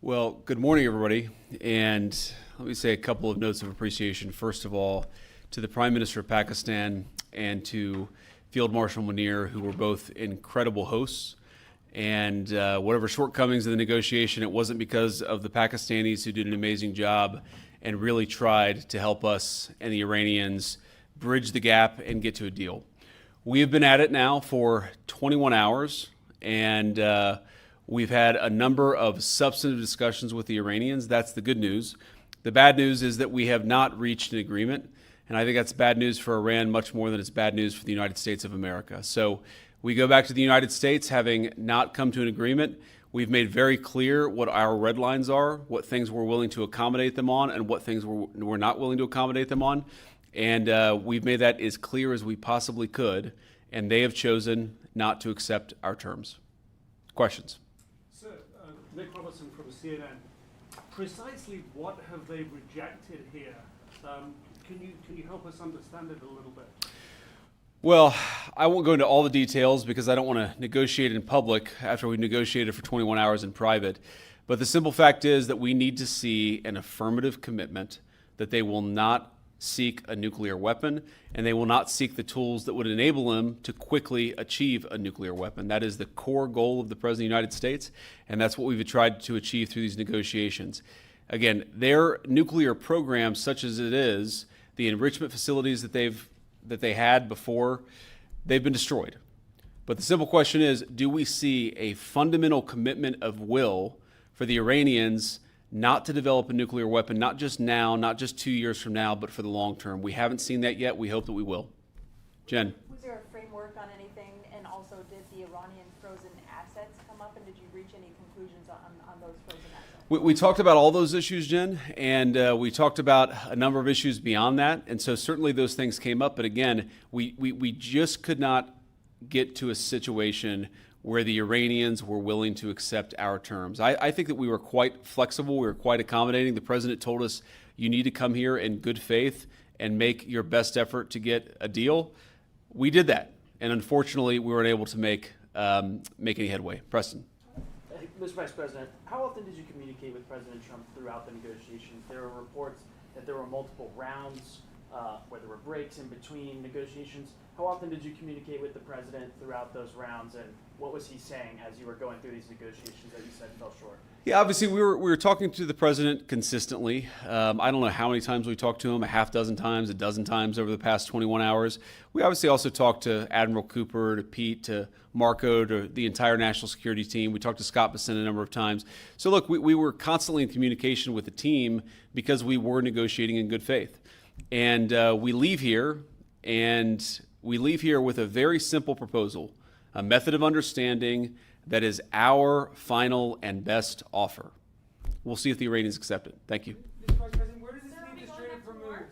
Well, good morning, everybody. And let me say a couple of notes of appreciation. First of all, to the Prime Minister of Pakistan and to Field Marshal Munir, who were both incredible hosts. And whatever shortcomings in the negotiation, it wasn't because of the Pakistanis, who did an amazing job and really tried to help us and the Iranians bridge the gap and get to a deal. We have been at it now for 21 hours, and we've had a number of substantive discussions with the Iranians. That's the good news. The bad news is that we have not reached an agreement, and I think that's bad news for Iran much more than it's bad news for the United States of America. So we go back to the United States having not come to an agreement. We've made very clear what our red lines are, what things we're willing to accommodate them on, and what things we're not willing to accommodate them on. And we've made that as clear as we possibly could, and they have chosen not to accept our terms. Questions? Sir, Nick Robertson from CNN. Precisely what have they rejected here? Can you help us understand it a little bit? Well, I won't go into all the details because I don't want to negotiate in public after we've negotiated for 21 hours in private. But the simple fact is that we need to see an affirmative commitment that they will not seek a nuclear weapon, and they will not seek the tools that would enable them to quickly achieve a nuclear weapon. That is the core goal of the President of the United States, and that's what we've tried to achieve through these negotiations. Again, their nuclear program, such as it is, the enrichment facilities that they had before, they've been destroyed. But the simple question is, do we see a fundamental commitment of will for the Iranians not to develop a nuclear weapon, not just now, not just 2 years from now, but for the long term? We haven't seen that yet. We hope that we will. Jen. Was there a framework on anything? And also, did the Iranian frozen assets come up? And did you reach any conclusions on those frozen assets? We talked about all those issues, Jen, and we talked about a number of issues beyond that. And so certainly those things came up. But again, we just could not get to a situation where the Iranians were willing to accept our terms. I think that we were quite flexible. We were quite accommodating. The president told us, you need to come here in good faith and make your best effort to get a deal. We did that. And unfortunately, we weren't able to make any headway. Preston. Mr. Vice President, how often did you communicate with President Trump throughout the negotiations? There were reports that there were multiple rounds, where there were breaks in between negotiations. How often did you communicate with the president throughout those rounds, and what was he saying as you were going through these negotiations that you said fell short? Yeah, obviously we were talking to the president consistently. I don't know how many times we talked to him, a half dozen times, a dozen times over the past 21 hours. We obviously also talked to Admiral Cooper, to Pete, to Marco, to the entire national security team. We talked to Scott Bessent a number of times. So look, we were constantly in communication with the team because we were negotiating in good faith. And we leave here with a very simple proposal, a method of understanding that is our final and best offer. We'll see if the Iranians accept it. Thank you. Mr. Vice President, where does this leave the Strait of Hormuz?